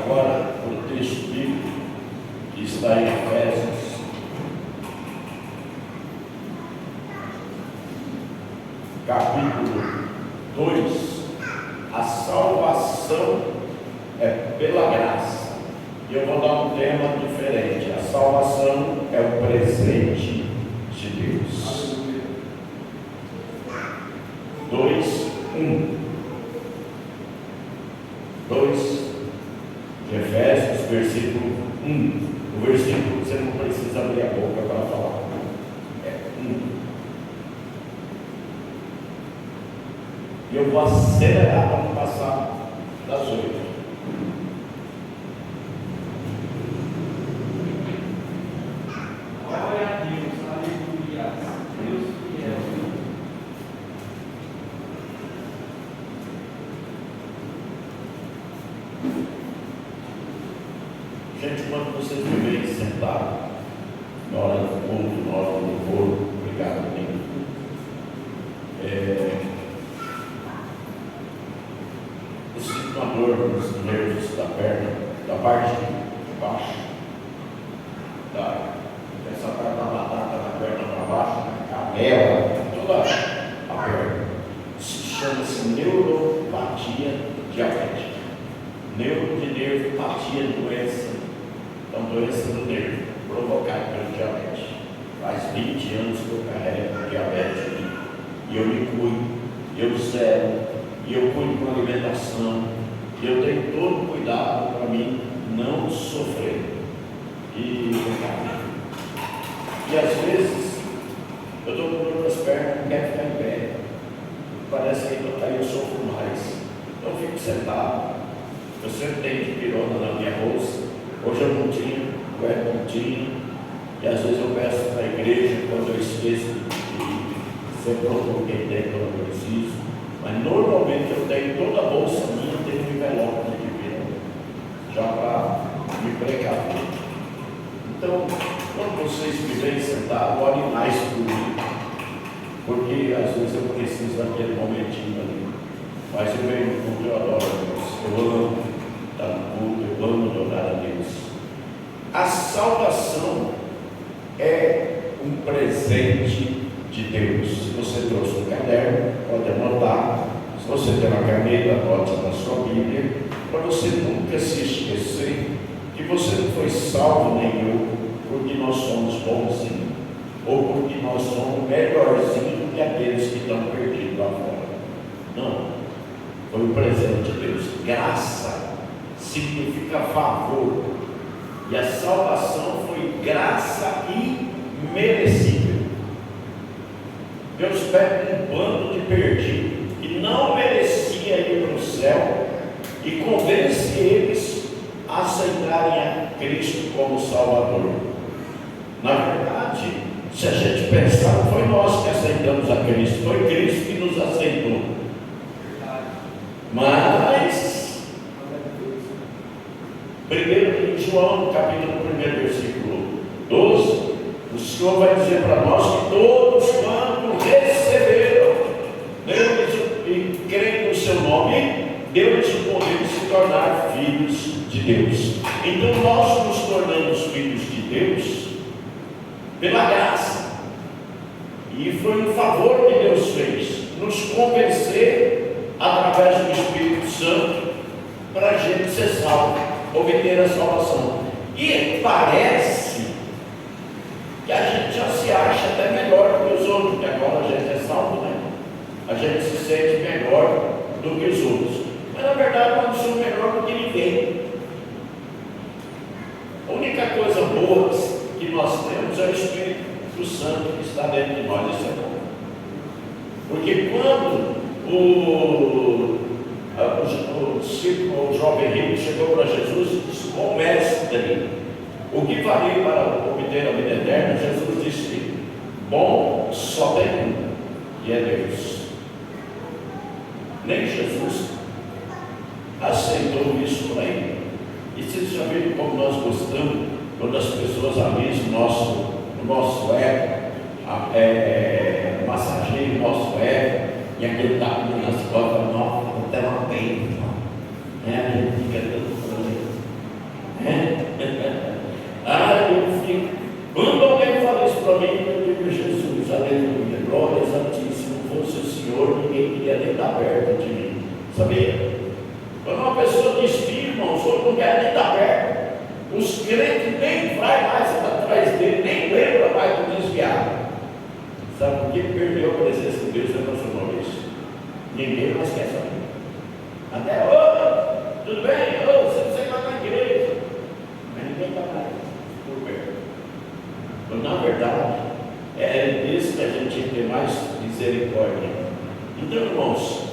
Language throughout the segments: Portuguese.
agora para o texto bíblico que está em Efésios, capítulo 2. A salvação é pela graça. E eu vou dar um tema diferente. A salvação é o presente de Deus. 2, de Efésios, versículo 1. O versículo, você não precisa abrir a boca para falar. É 1. E eu vou acelerar para não passar das 8. Glória a Deus, aleluia. Deus fiel. Gente, quando vocês me veem sentado, na hora do culto, na hora do louvor, obrigado, amigo. Eu sinto uma dor nos nervos da perna, da parte de baixo, dessa parte da batata da perna para baixo, da canela, toda a perna. Isso chama-se neuropatia diabética. Neuro de nervo, patia, doença. Então, doença do nervo, provocada pelo diabetes. Faz 20 anos que eu carrego diabetes e eu me cuido, eu zero, e eu cuido com alimentação, e eu tenho todo o cuidado para mim não sofrer. E às vezes eu estou com dor nas pernas, não quero ficar em pé. Parece que eu sofro mais. Então eu fico sentado. Eu sempre tenho de pirona na minha bolsa. Hoje eu não tinha, o Ed não tinha. E às vezes eu peço para a igreja quando eu esqueço de sempre procuro quem tem quando eu preciso. Mas normalmente eu tenho toda a bolsa minha, tem um envelope de pirona, já para me precaver. Então, quando vocês me veem sentado, olhem mais por mim, porque às vezes eu preciso daquele momentinho ali. Mas eu venho no culto, eu adoro a Deus, eu amo estar no culto, eu amo adorar a Deus. A salvação é um presente de Deus. Se você trouxe um caderno, pode anotar. Se você tem uma caneta, anote na sua Bíblia, para você nunca se esquecer que você não foi salvo nem eu porque nós somos bonzinhos, ou porque nós somos melhorzinhos que aqueles que estão perdidos lá fora. Não. Foi um presente de Deus. Graça significa favor. E a salvação foi graça imerecível. Deus pega um bando de perdidos que não merecia ir para o céu e convence eles a aceitarem a Cristo como Salvador. Na verdade, se a gente pensar, não foi nós que aceitamos a Cristo, foi Cristo que nos aceitou. Mas, primeiro em João, capítulo 1, versículo 12, o Senhor vai dizer para nós que todos quanto receberam Deus e creem no seu nome, Deus o poder de se tornar filhos de Deus. Então nós nos tornamos filhos de Deus pela graça. E foi um favor que Deus fez, nos convencer através do Espírito Santo para a gente ser salvo, obter a salvação. E parece que a gente já se acha até melhor que os outros, porque agora a gente é salvo, né? A gente se sente melhor do que os outros. Mas na verdade nós não somos melhor do que ninguém. A única coisa boa que nós temos é o Espírito Santo que está dentro de nós. Isso é bom. Porque quando o jovem rico chegou para Jesus e disse: bom mestre, o que farei para obter a vida eterna? Jesus disse: bom só tem um, que é Deus. Nem Jesus aceitou isso para ele. E vocês já viram como nós gostamos quando as pessoas alisam o nosso ego, massageiam o nosso ego, e aquele tapinha nas costas, nossa, até uma pena. A gente fica todo estar perto de mim. Sabia? Quando uma pessoa desvia, irmão, os outros não querem nem estar perto. Os crentes nem vai mais atrás dele, nem lembra mais do desviado. Sabe por que perdeu a presença de Deus na nossa vez? Ninguém mais quer saber. Até, tudo bem? Você vai na igreja. Mas ninguém está mais por perto. Mas, na verdade, é disso que a gente tem que ter mais misericórdia. Então, irmãos,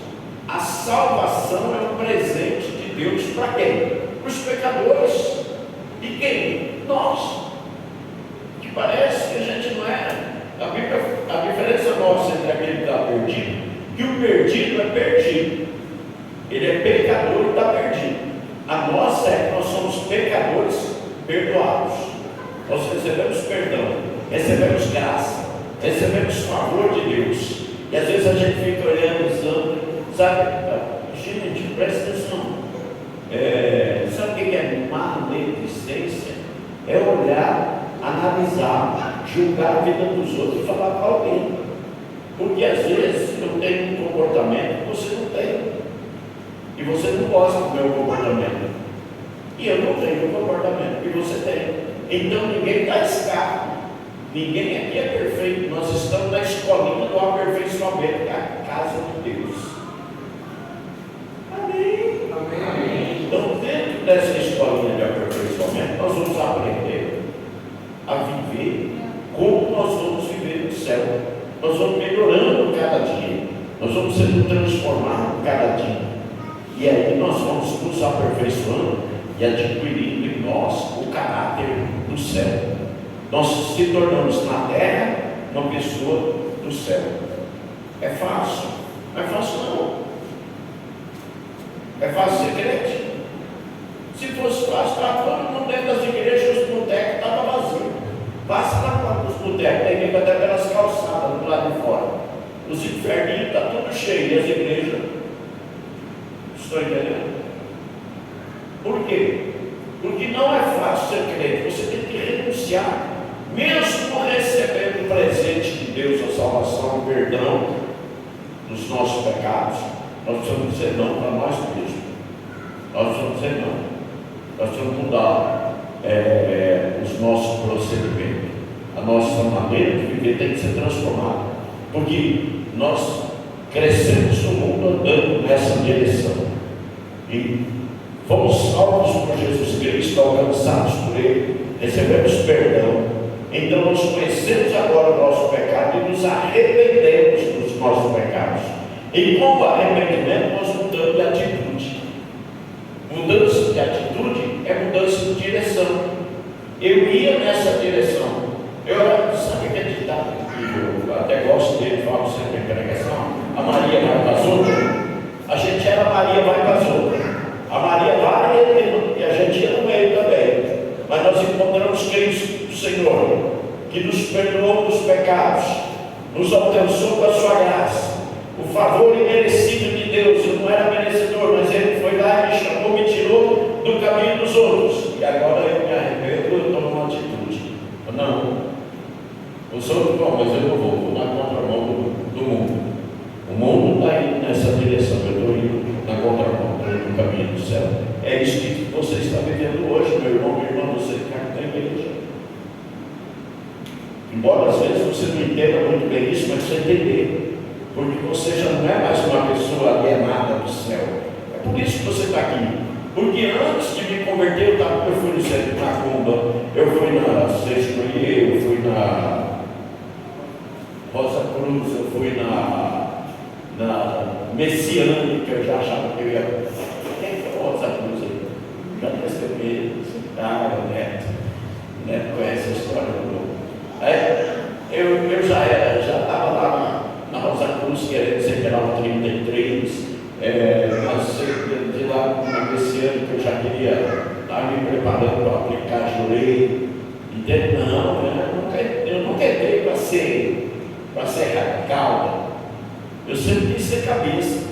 a salvação é um presente de Deus para quem? Para os pecadores. E quem? Nós. Que parece que a gente não é. A diferença nossa entre aquele que está perdido, que o perdido é perdido. Ele é pecador e está perdido. A nossa é que nós somos pecadores perdoados. Nós recebemos perdão, recebemos graça, recebemos favor de Deus. E às vezes a gente fica olhando, sabe? Gente, presta atenção. Sabe o que é maledicência? É olhar, analisar, julgar a vida dos outros e falar para alguém. Porque às vezes eu tenho um comportamento que você não tem. E você não gosta do meu comportamento. E eu não tenho o comportamento que você tem. Então ninguém está escapo. Ninguém aqui é perfeito. Nós estamos na escolinha do aperfeiçoamento, que é a casa de Deus. Amém. Amém. Então, dentro dessa escolinha de aperfeiçoamento, nós vamos aprender a viver como nós vamos viver no céu. Nós vamos melhorando cada dia. Nós vamos sendo transformados cada dia. E aí nós vamos nos aperfeiçoando e adquirindo em nós o caráter do céu. Nós se tornamos na terra uma pessoa do céu. É fácil? Não é fácil não. É fácil ser crente? Se fosse fácil, estava todo mundo dentro das igrejas, os botecos estavam vazios. Passa lá nos botecos, tem que até pelas calçadas do lado de fora. Os inferninhos estão tudo cheios, e as igrejas. Estou entendendo? Por quê? Porque não é fácil ser crente, você tem que renunciar, mesmo recebendo o presente de Deus, a salvação, o perdão dos nossos pecados. Nós precisamos dizer não para nós mesmos. Nós precisamos dizer não. Nós precisamos mudar os nossos procedimentos. A nossa maneira de viver tem que ser transformada, porque nós crescemos no mundo andando nessa direção. E fomos salvos por Jesus Cristo, alcançados por Ele, recebemos perdão. Então nós conhecemos agora o nosso pecado e nos arrependemos dos nossos pecados. E com o arrependimento nós mudamos de atitude. Mudança de atitude é mudança de direção. Eu ia nessa direção. Sabe que é ditado que eu até gosto dele, falo sempre em pregação? A Maria vai para as outras. A gente era Maria vai para as outras. A Maria vai e a gente ia no meio também. Mas nós encontramos Cristo, o Senhor, que nos perdoou dos pecados, nos alcançou com a sua graça. O favor imerecido de Deus, eu não era merecedor, mas Ele foi lá e me chamou, me tirou do caminho dos outros. E agora eu me arrependo, eu tomo uma atitude. Não, os outros vão, mas eu não vou na contramão do mundo. O mundo está indo nessa direção, eu estou indo na contramão, estou indo no caminho do céu. É isso que você está vivendo hoje, meu irmão, minha irmã, você que está na igreja. Embora às vezes você não entenda muito bem isso, mas você entender, porque você já não é mais uma pessoa alienada do céu. É por isso que você está aqui. Porque antes de me converter, eu fui no centro de Macumba, eu fui na Sextoria, eu fui na Rosa Cruz, eu fui na Messiânica, eu já achava que eu ia. Quem foi a Rosa Cruz aí? Já recebi. O Neto. O Neto conhece a história do mundo. Eu já estava lá na Rosa Cruz, querendo ser geral 33, mas de lá na Messiânica eu já queria estar me preparando para aplicar a lei. Entende? Não, eu nunca entrei para ser radical. Eu sempre quis ser cabeça.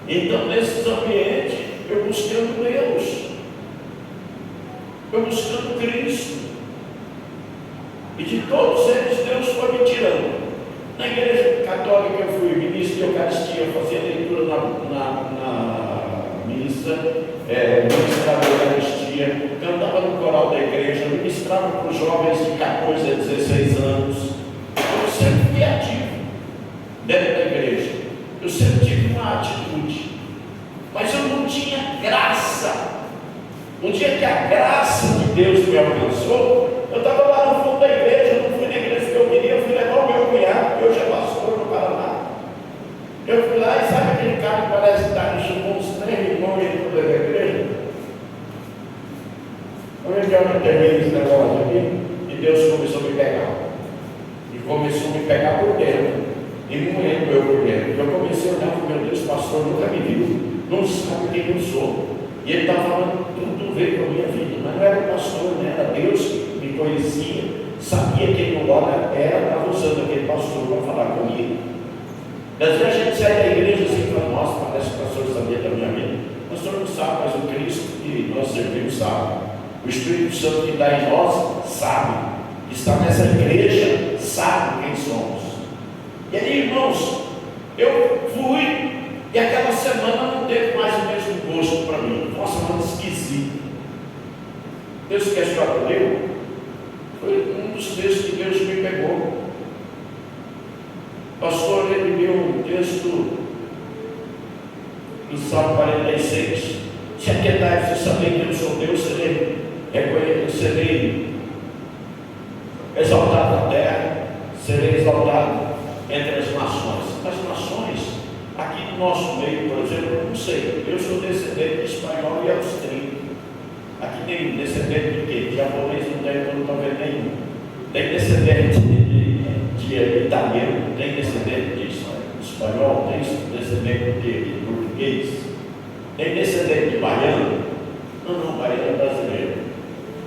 Então, nesses ambientes, eu buscando Deus, eu buscando Cristo, e de todos eles Deus foi me tirando. Na igreja católica eu fui ministro de Eucaristia, fazia leitura na missa, ministrava a Eucaristia, cantava no coral da igreja, ministrava para os jovens de 14 a 16 anos. Eu sempre fui ativo dentro da igreja, eu sempre tive uma atitude, mas eu não tinha graça. Um dia que a graça de Deus me alcançou, eu estava lá no fundo da igreja, eu não fui na igreja que eu queria, eu fui levar o meu cunhado, que hoje é pastor no Paraná. Eu fui lá e sabe aquele cara que parece que está enxugando uns 3 irmãos dentro da igreja? Como é que eu não terminei esse negócio aqui? E Deus começou a me pegar. E começou a me pegar por dentro. E moendo eu por dentro. E eu comecei a olhar para o meu Deus, pastor nunca me viu, não sabe quem eu sou. E ele estava falando tudo a ver com a minha vida, mas não era o pastor, não era Deus que me conhecia, sabia quem eu era, estava usando aquele pastor para falar comigo. Às vezes a gente sai da igreja assim e fala, nossa, parece que o pastor sabia da minha vida. O pastor não sabe, mas o Cristo que nós servimos sabe. O Espírito Santo que está em nós sabe, que está nessa igreja, sabe quem somos. E aí, irmãos, eu fui. E aquela semana não teve mais o mesmo gosto para mim. Uma semana esquisita. Deus que a senhora leu foi um dos textos que Deus me pegou. O pastor, ele leu um texto do Salmo 46. Se aquietai-vos e saber que eu sou Deus, serei exaltado na terra, serei exaltado entre as nações. As nações, aqui no nosso meio, por exemplo, eu não sei, eu sou descendente de espanhol e austríaco. Aqui tem descendente de quê? De japonês não tem, eu não estou vendo nenhum. Tem descendente de italiano, tem descendente de espanhol, tem descendente de português, tem descendente de baiano. Não, baiano é brasileiro.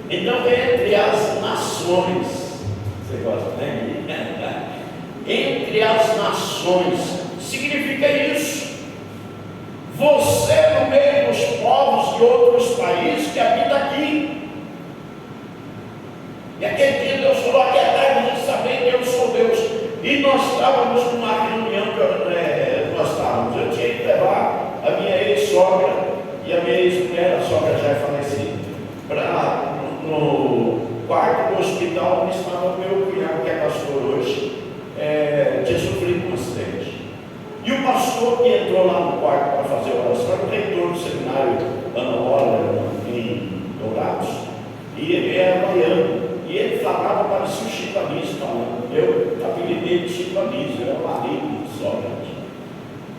Então, entre as nações, você gosta, né? Entre as nações, significa isso. Você no meio dos povos de outros países que habitam aqui. E aquele dia Deus falou, aquietai-vos e saber que eu sou Deus. E nós estávamos numa reunião eu tinha que levar a minha ex-sogra e a minha ex-mulher, a sogra já é falecida, para no quarto do hospital onde estava o meu cunhado, que é pastor hoje, tinha sofrido um acidente. E o pastor que entrou lá no quarto para fazer a oração era o reitor do seminário Ana Moura, em Dourados, e ele era baiano, e ele falava, parecia o Chico Anísio falando. Eu apelidei de Chico Anísio, era o marido só, gente.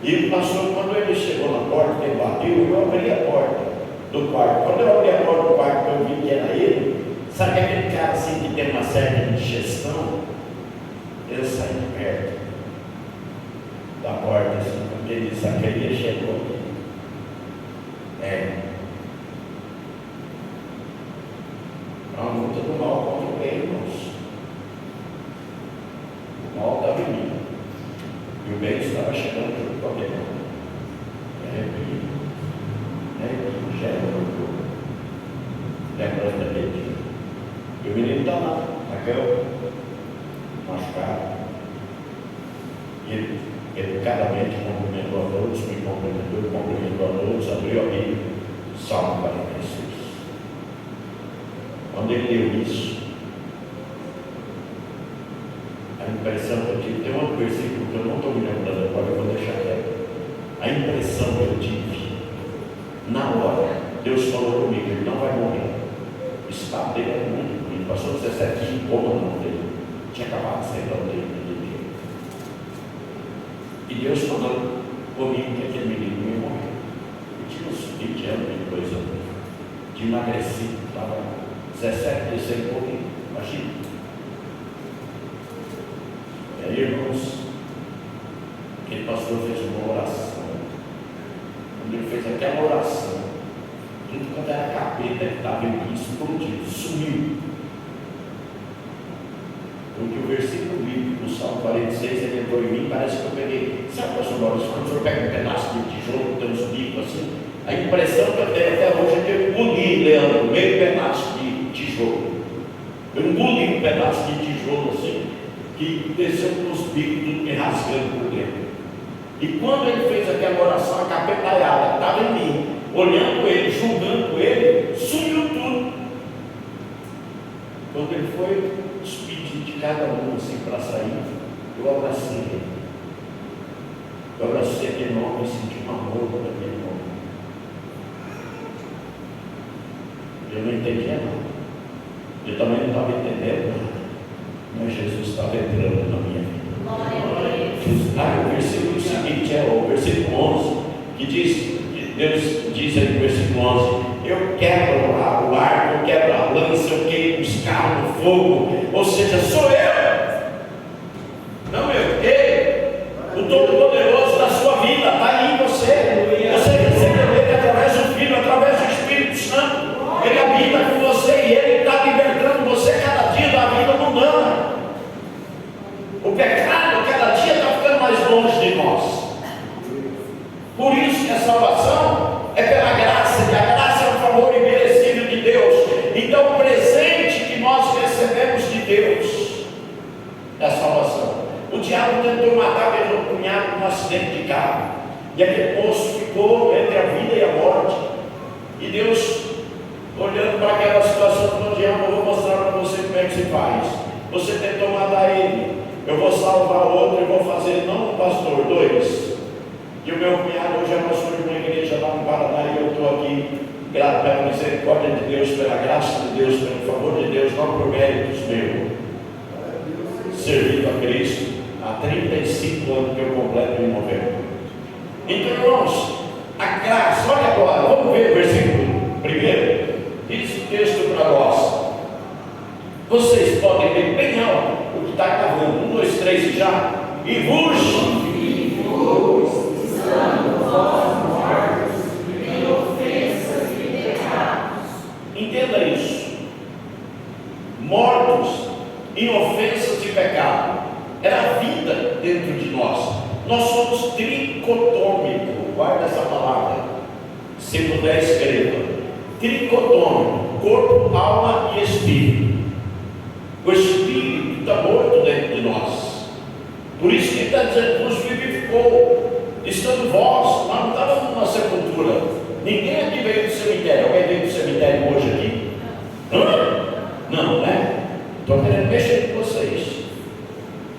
E o pastor, quando ele chegou na porta, ele bateu, eu abri a porta do quarto. Quando eu abri a porta do quarto, eu vi que era ele. Sabe aquele cara assim que tem uma certa indigestão? Eu saí de perto da porta, assim, porque ele disse, aquele chegou aqui. A luta do mal contra o bem, irmãos. O mal estava em mim. E o bem estava chegando junto com a minha mão. Lembrando da Betinha. E o menino está lá, na cama, machucado. E ele educadamente cumprimentou a todos, me cumprimentou a todos, abriu a Bíblia, Salmo 46. Quando ele leu isso, a impressão que eu tive, tem um outro versículo que eu não estou me lembrando agora, eu vou deixar quieto. A impressão que eu tive, na hora, Deus falou comigo, ele não vai morrer. O estado dele era muito ruim, passou 17 dias de coma na mão dele, tinha acabado de sair da dele naquele dia. E Deus falou comigo que aquele menino ia morrer. Eu tinha uns 20 anos, 22 anos, de emagrecido, estava 17 dias sem comer, imagina. E aí, irmãos, aquele pastor fez uma oração. Quando ele fez aquela oração, tudo quanto era capeta que estava em mim explodiu, sumiu. Porque o versículo bíblico do Salmo 46, ele entrou em mim, parece que eu peguei. Sabe, pastor Maurício, quando o senhor pega um pedaço de tijolo, tem uns bicos assim, a impressão que eu tenho até hoje é que eu engoli, Leandro, meio pedaço de tijolo. Eu engoli um pedaço de tijolo assim, que e desceu nos bicos, tudo me rasgando por dentro. E quando ele fez aquela oração, a capetaiada estava em mim, olhando ele, julgando ele, sumiu tudo. Quando ele foi despedir de cada um assim para sair, eu abracei ele. Eu abracei aquele homem e senti um amor por aquele homem. Eu não entendia nada. Eu também não estava entendendo nada. Mas Jesus estava entrando na minha vida. O versículo seguinte é o versículo 11, que diz, Deus diz aí no versículo 11: eu quebro o arco, eu quebro a lança, eu queimo os carros no fogo. Ou seja, sou eu, não eu, o Todo-Poderoso da sua vida está aí em você. Você recebeu ele através do Filho, através do Espírito Santo. Ele habita com você e ele está libertando você cada dia da vida mundana. O pecado cada dia está ficando mais longe de nós. Por isso que a salvação é pela graça, e a graça é um favor imerecido de Deus. Então o presente que nós recebemos de Deus é a salvação. O diabo tentou matar meu cunhado num acidente de carro, e aquele moço ficou entre a vida e a morte. E Deus, olhando para aquela situação, falou: diabo, eu vou mostrar para você como é que se faz. Você tentou matar ele, eu vou salvar outro, eu vou fazer não um pastor, dois. E o meu cunhado hoje é pastor de uma igreja lá no Paraná, e eu estou aqui grato pela misericórdia de Deus, pela graça de Deus, pelo favor de Deus, não por méritos meus, servindo a Cristo há 35 anos que eu completo em novembro. Então, irmãos, a graça, olha agora, vamos ver o versículo primeiro. Diz o texto para nós. Vocês podem ver bem alto o que está gravando. 1, 2, 3 e já. E vos estando vós mortos em ofensas e pecados. Entenda isso. Mortos em ofensas e pecado. Era a vida dentro de nós. Nós somos tricotômicos. Guarda essa palavra. Se puder, escreva. Tricotômico. Corpo, alma e espírito. O espírito está morto dentro de nós. Por isso que ele está dizendo: nos vivificou. Estando vós, nós não estávamos numa sepultura. Ninguém aqui veio do cemitério. Alguém veio do cemitério hoje aqui? Não, né? Estou querendo mexer com vocês.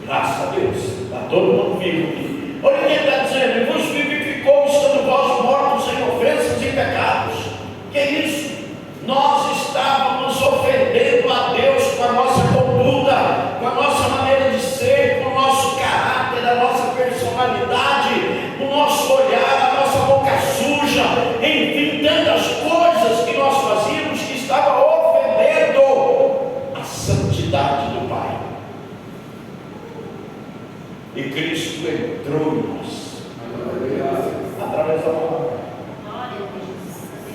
Graças a Deus. Está todo mundo vivo aqui. Olha o que ele está dizendo: ele vos vivificou, estando vós mortos em ofensas e pecados. Que é isso? Nós estávamos ofendendo a Deus com a nossa conduta, com a nossa maneira de ser, com o nosso caráter, a nossa personalidade, o nosso olhar, a nossa boca suja, enfim, tantas coisas que nós fazíamos que estavam ofendendo a santidade do Pai. E Cristo entrou em nós através da palavra.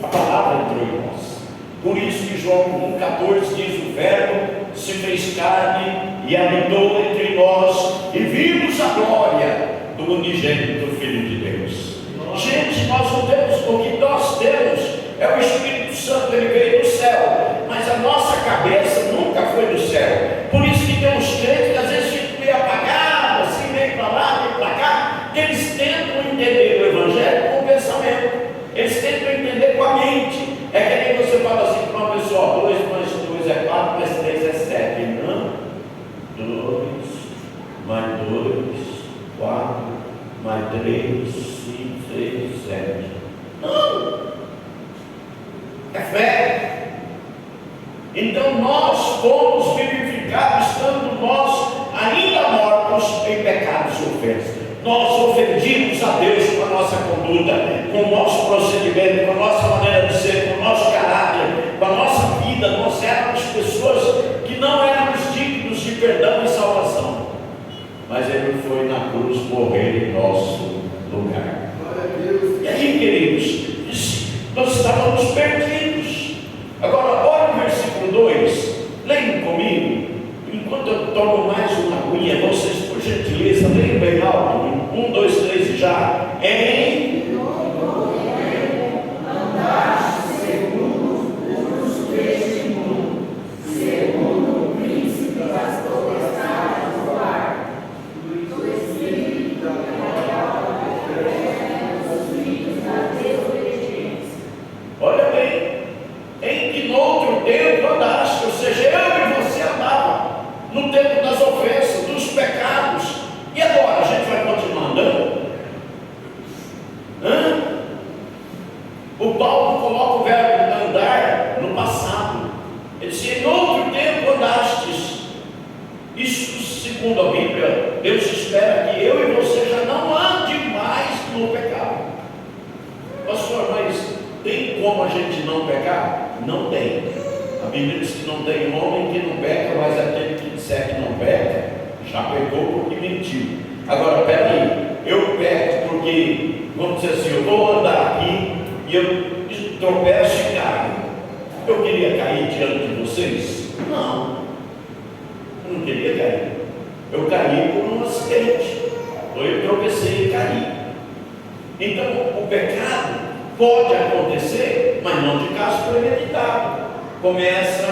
A palavra entrou em nós. Por isso que João 1,14 diz: o Verbo se fez carne e habitou entre nós, e vimos a glória do unigênito Filho de Deus. Gente, nós não temos, o que nós temos é o Espírito Santo. Ele veio do céu, mas a nossa cabeça nunca foi do céu. Por isso que tem uns crentes que às vezes ficam meio apagados, assim, meio para lá, meio para cá, que eles tentam entender o Evangelho com o pensamento, eles tentam entender com a mente. É que nem você fala assim para uma pessoa: 2 mais 2 é 4, mais 3 é 7. Não, 2 mais 2, 4 mais 3, 5, 6, 7. Não, é fé. Então nós fomos vivificados, estando nós ainda mortos em pecados e ofensas. Nós ofendimos a Deus com a nossa conduta, com o nosso procedimento, com a nossa maneira de ser, com o nosso caráter, com a nossa vida. Nós éramos pessoas que não éramos dignos de perdão e salvação, mas Ele foi na cruz morrer em nosso lugar. E aí, queridos, nós estávamos perdidos. Agora, olha o versículo 2, leiam comigo. Enquanto eu tomo mais uma aguinha, vocês, por gentileza, leiam bem alto. 1, 2, 3 e já. Em andaste segundo os deste mundo, segundo o príncipe das potestades do ar, O Paulo coloca o verbo andar no passado. Ele diz: em outro tempo andastes. Isso, segundo a Bíblia, Deus espera que eu e você já não ande mais no pecado. Pastor, mas tem como a gente não pecar? Não tem. A Bíblia diz que não tem homem que não peca, mas aquele que disser que não peca, já pecou porque mentiu. Agora, peraí, eu peco porque, vamos dizer assim, eu vou andar aqui e eu tropeço e caio. Eu queria cair diante de vocês? Não, eu não queria cair. Eu caí por um acidente. Então eu tropecei e caí. Então o pecado pode acontecer, mas não de caso premeditado. Começa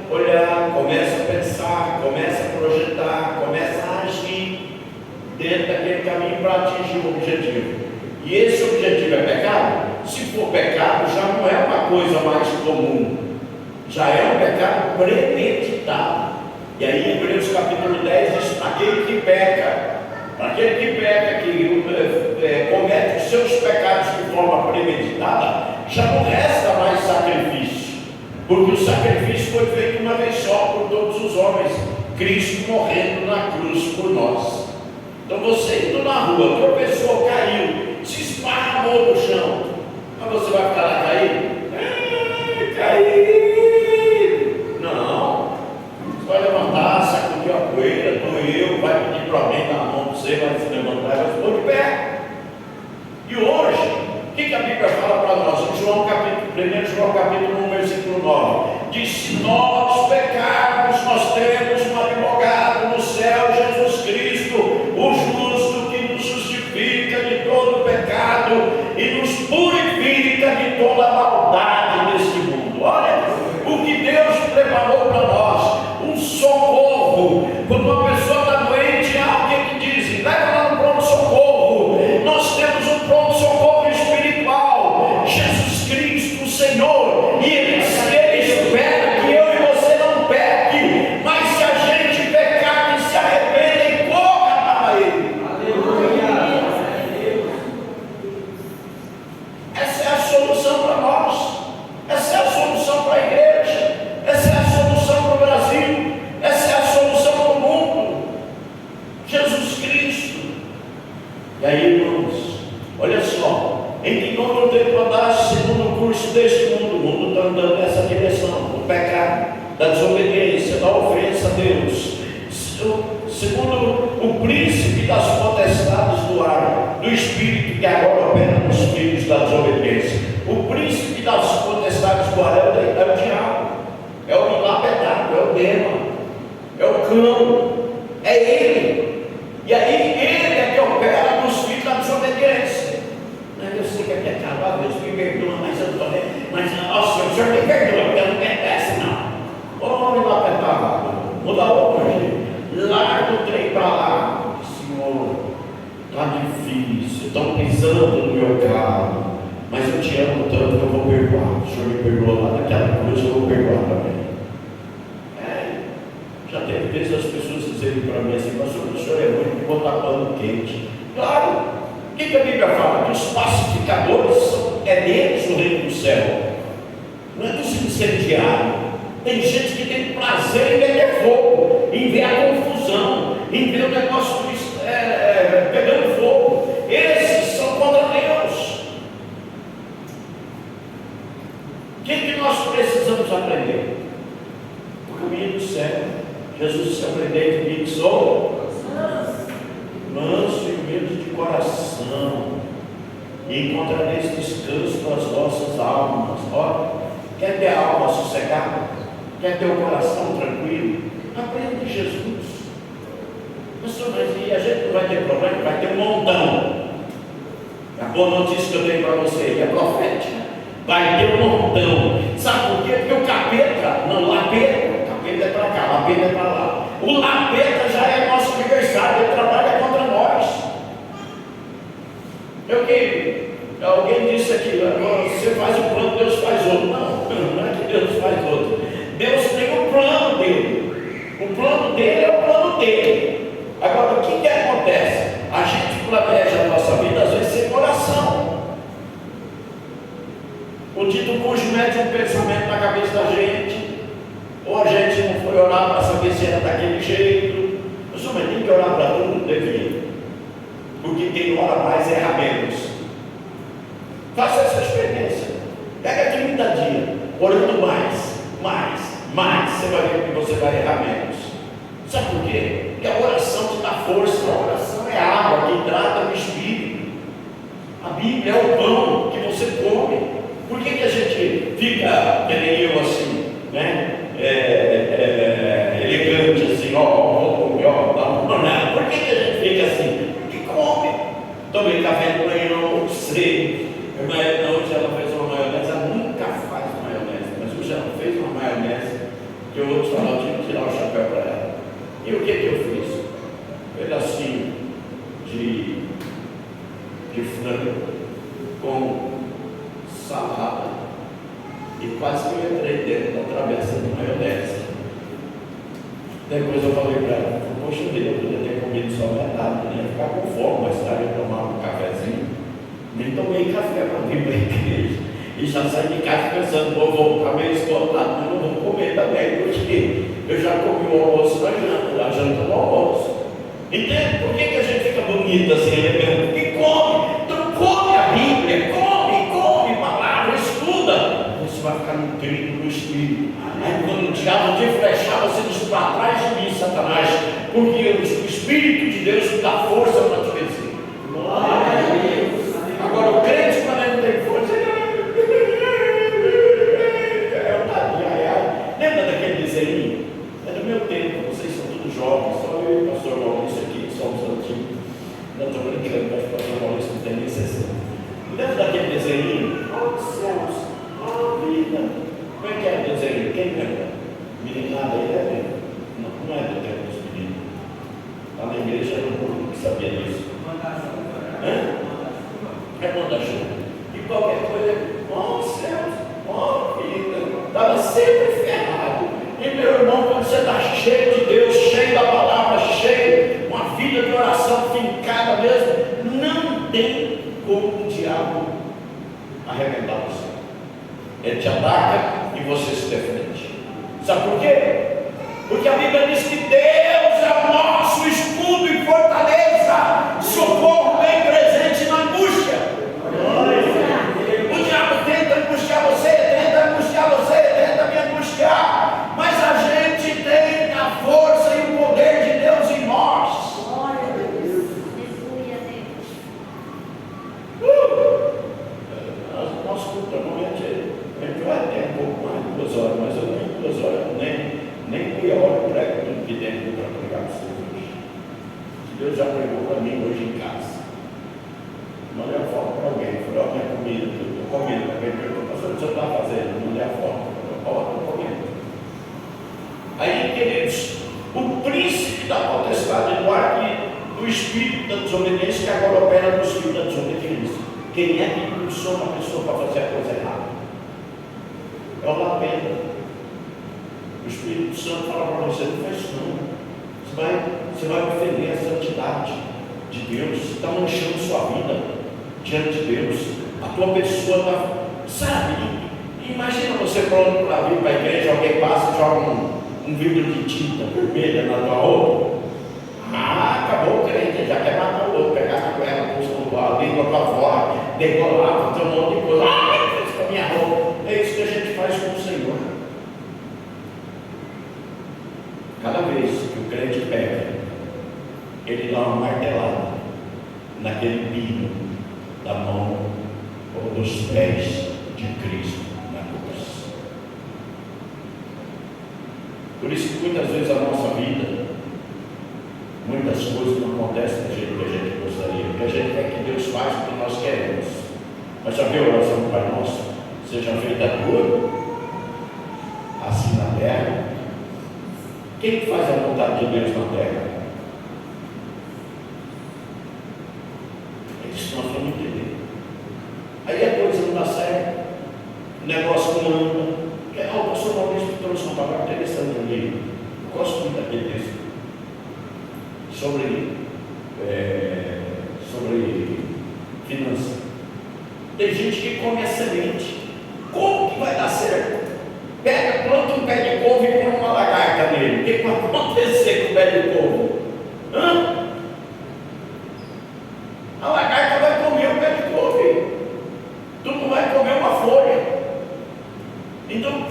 a olhar, começa a pensar, começa a projetar, começa a agir dentro daquele caminho para atingir o objetivo. E esse objetivo é pecado? Se for pecado, já não é uma coisa mais comum, já é um pecado premeditado. E aí em Hebreus capítulo 10 diz: aquele que peca, que comete os seus pecados de forma premeditada, já não resta mais sacrifício, porque o sacrifício foi feito uma vez só por todos os homens, Cristo morrendo na cruz por nós. Então você indo na rua, tropeçou, caiu, se esparramou no chão, mas você vai ficar lá caído? Caí! Não, você vai levantar, sacudir a poeira, doeu, vai pedir para alguém dar a mão para você, vai se levantar e vai se pôr de pé. E hoje, o que a Bíblia fala para nós? Em 1 João capítulo 1, versículo 9, diz: se nós pecarmos, nós temos um advogado no céu, Jesus Cristo, o justo, que nos justifica de todo pecado e nos purifica de toda maldade deste mundo. Olha o que Deus preparou para nós, um socorro. Quando uma pessoa está doente, o que dizem? Leva lá no pronto-socorro. Nós temos um pronto-socorro espiritual, Jesus Cristo, o Senhor, e Ele espera que eu e você não peque, mas se a gente pecar, que se arrependa e corra para Ele. Aleluia. Essa é a solução para nós, essa é a solução para a igreja, essa é a solução para o Brasil, essa é a solução para o mundo, Jesus Cristo. E aí, irmãos, olha só, em que todo tempo andaste segundo o curso deste mundo, o mundo está andando nessa direção, do pecado, da desobediência, da ofensa a Deus, segundo o príncipe das potestades do ar, do espírito que agora opera nos filhos da desobediência. O príncipe das potestades do ar é o diabo, é o lapidado, é o demônio, é o cão, é ele. E aí ele é que opera nos filhos da desobediência. Eu sei que é pecado, Deus me perdoa, mas eu estou bem. Mas, o Senhor me perdoa, porque eu não merece, não. Ô homem lapidado, muda hoje, larga o trem para lá. Senhor, está difícil, estão pisando no meu carro, mas eu te amo tanto que eu vou perdoar. O Senhor me perdoa lá naquela cruz, eu vou perdoar também. Já teve vezes as pessoas dizerem para mim assim: pastor, o senhor é muito de botar pano quente. Claro, o que a Bíblia fala? Que os pacificadores é deles o reino do céu, não é dos incendiários. Tem gente que tem prazer em meter fogo, em ver a confusão, em ver o negócio pegando fogo. Esses são contra Deus. O que nós precisamos aprender? O caminho do céu. Jesus disse: aprendei de mim que sou manso e humilde de coração, e encontrareis descanso para as vossas almas. Olha, quer ter a alma sossegada? Quer ter o coração tranquilo? Aprende de Jesus. Pastor, mas e a gente não vai ter problema? Vai ter um montão. A boa notícia que eu tenho para você é profética. Vai ter um montão. Sabe por quê? Porque o capeta, não, o lapeta é para cá, o lapeta é para lá. O lapeta já é nosso adversário, ele trabalha contra nós. Alguém disse aqui: você faz um plano, Deus faz outro. Não é que Deus faz outro. Deus tem o plano dele. O plano dele é o plano dele. Agora, o que acontece? A gente planeja a nossa vida às vezes sem coração. O dito cujo mete um pensamento na cabeça da gente, ou a gente não foi orar para saber se era daquele jeito. Eu só tem que orar para tudo, devia. Porque quem ora mais erra menos. Faça essa experiência. Pega 30 dias, orando mais, você vai ver que você vai errar menos. Sabe por quê? Porque a oração te dá força, a oração é água que hidrata o espírito. A Bíblia é o pão que você come. Por que a gente fica, que nem eu assim, né? Elegante assim, ó, não. Por que a gente fica assim? Porque come. Tomei café de manhã, não almocei. Irmã, hoje ela fez uma maionese, ela nunca faz maionese, mas hoje ela fez uma maionese que eu vou te falar, eu tinha que tirar o chapéu para ela. E o que eu fiz? Um pedacinho de frango com salada e quase que eu entrei dentro da travessa de maionese. Depois eu falei para ela, poxa vida, eu podia ter comido só metade, né? Ficar com fome, mais tarde eu tomava um cafezinho. Nem tomei café para vir para a igreja. E já saí de casa pensando, vou voltar meio esgotado, mas não vou comer também, porque eu já comi o almoço na janta, a janta no almoço. Entende? Por que a gente fica bonito assim, elegante? Porque come. Então come a Bíblia, come palavra, estuda. Você vai ficar nutrido no Espírito. Aí quando o diabo te flechar, você diz para trás de mim, Satanás, porque o Espírito de Deus te dá força para te vencer. Glória a Deus. Agora o crente, quando ele não tem força, lembra daquele desenho? É do meu tempo, vocês são todos jovens, só eu e o pastor Maurício aqui, que somos antigos. Não estou brincando, acho que o pastor Maurício não tem nem 60. Lembra daquele desenho? Oh céus, oh vida. Como é que é o desenho? Quem lembra? Meninada aí, né? Não é do tempo dos meninos. Lá na igreja era um pouco que sabia disso. É manda-chuva. E qualquer coisa, oh céus, oh vida. Estava sempre ferrado. E meu irmão, quando você está cheio de Deus, cheio da palavra, cheio, uma vida de oração fincada mesmo, não tem como o diabo arrebentar você. Ele te ataca e você se defende. Sabe por quê? Porque a Bíblia diz que Deus é o nosso escudo e fortaleza, socorro bem presente na angústia. O diabo tenta angustiar você, tenta me angustiar, mas a gente tem a força e o poder de Deus em nós. Glória a Deus. Nosso culto normalmente a gente vai ter um pouco mais de 2 horas, mas eu tenho 2 horas, nem meia hora eu prego tudo que tem para pregar para vocês hoje. Deus já pregou para mim hoje em casa. Mandei a foto para alguém, falei, ó, minha comida, estou comendo, alguém perguntou, pastor, o que você está fazendo? Mandei a foto, estou comendo. Aí, queridos, o príncipe da potestade do ar do espírito da desobediência que agora opera no espírito da desobediência. Quem é que impulsiona a pessoa para fazer a coisa errada? É o lapena. O Espírito Santo fala para você, não faz isso não. Você vai ofender a santidade de Deus, você está manchando sua vida diante de Deus. A tua pessoa está, sabe? Imagina você pronto para vir para a igreja, alguém passa e joga um vidro de tinta vermelha na tua roupa. Ah, acabou o crente, já quer matar o outro, pegar a cueca, puxar a língua para fora, decolar, fazer um monte de coisa. Ah, ele fez com a minha roupa. É isso que a gente faz com o Senhor. Cada vez que o crente pega, ele dá uma martelada naquele pino da mão ou dos pés de Cristo na cruz. Por isso que muitas vezes a nossa vida, muitas coisas não acontecem do jeito que a gente gostaria, porque a gente quer que Deus faça o que nós queremos. Mas já viu a oração do Pai Nosso? Seja feita a tua, assim na terra. Quem faz a vontade de Deus na terra? É isso que nós vamos entender. Aí a coisa não dá certo, o negócio não anda. O pastor Maurício trouxe uma palavra interessante ali. Eu gosto muito daquele texto sobre finanças. Tem gente que come a semente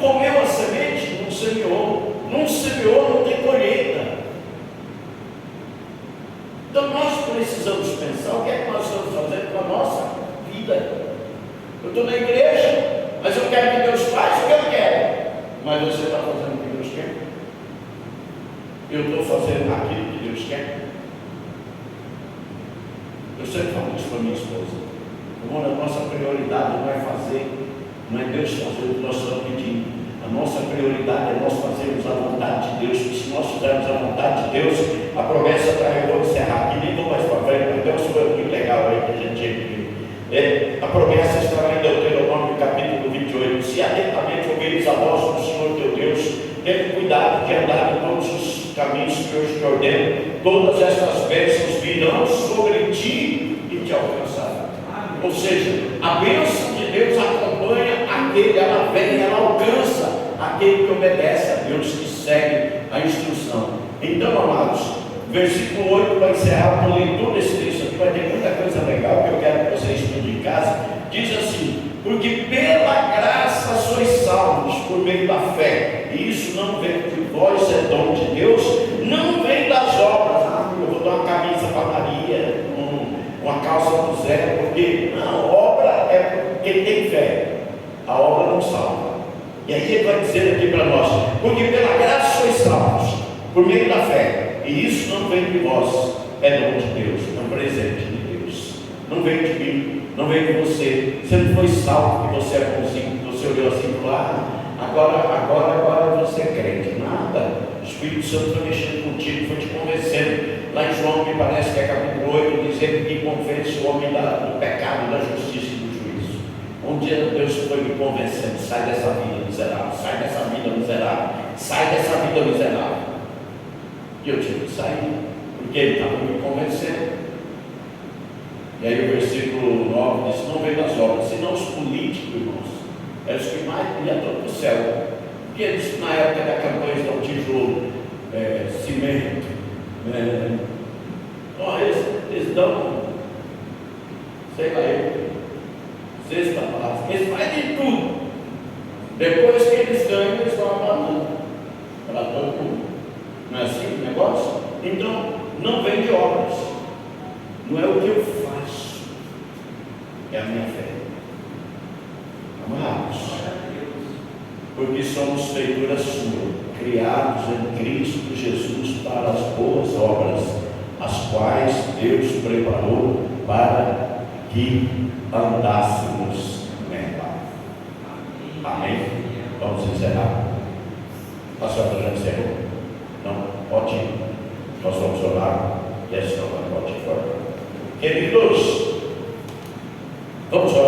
comeu a semente, não semeou. Não semeou, não tem colheita. Então nós precisamos pensar o que é que nós estamos fazendo com a nossa vida. Eu estou na igreja, mas eu quero que Deus faça o que eu quero. Mas você está fazendo o que Deus quer? Eu estou fazendo aquilo que Deus quer? Eu sempre falo isso para minha esposa. Amor, a nossa prioridade não é fazer, não é Deus fazer o que nós estamos pedindo. A nossa prioridade é nós fazermos a vontade de Deus. E se nós fizermos a vontade de Deus, a promessa está, eu vou encerrar aqui, nem vou mais para frente, mas Deus foi muito legal aí que a gente tinha que ver. A promessa está em Deuteronômio capítulo 28. Se atentamente ouvires a voz do Senhor teu Deus, tenha cuidado de andar em todos os caminhos que hoje te ordeno, todas estas bênçãos virão sobre ti e te alcançarão. Ou seja, a bênção de Deus acompanha aquele, ela vem, ela alcança aquele que obedece a Deus, que segue a instrução. Então, amados, versículo 8, para encerrar com a leitura desse texto aqui, vai ter muita coisa legal que eu quero que vocês estudem em casa. Diz assim: porque pela graça sois salvos por meio da fé, e isso não vem de vós, é dom de Deus, não vem das obras. Eu vou dar uma camisa para Maria, uma calça do Zé, porque não, obra é quem tem fé, a obra não salva. E aí ele vai dizer aqui para nós: porque pela graça sois salvos por meio da fé, e isso não vem de vós, é dom de Deus, é um presente de Deus, não vem de mim, não vem de você. Você não foi salvo porque você é bonzinho, você olhou assim e falou: agora você é crente. Nada. O Espírito Santo foi mexendo contigo, foi te convencendo. Lá em João, me parece que é capítulo 8, dizendo que convence o homem do pecado, da justiça e do juízo. Um dia Deus foi me convencendo: sai dessa vida miserável, sai dessa vida miserável, sai dessa vida miserável. E eu tive que sair, porque ele estava me convencendo. E aí o versículo 9 diz: não vem das obras, senão os políticos, irmãos, eram os que mais iam para o céu. Porque eles, na época da campanha, dão tijolo, cimento, eles dão, sei lá, cesta básica, eles fazem tudo. Depois que eles ganham, eles estão abanando para todo mundo. Não é assim o negócio? Então, não vem de obras, não é o que eu faço, é a minha fé. Amados, porque somos feitura sua, criados em Cristo Jesus para as boas obras, as quais Deus preparou para que andássemos nela. Amém? Vamos encerrar. Pastor, já encerrou? Não? Pode ir. Nós vamos orar e a senhora pode ir fora. Queridos, vamos orar.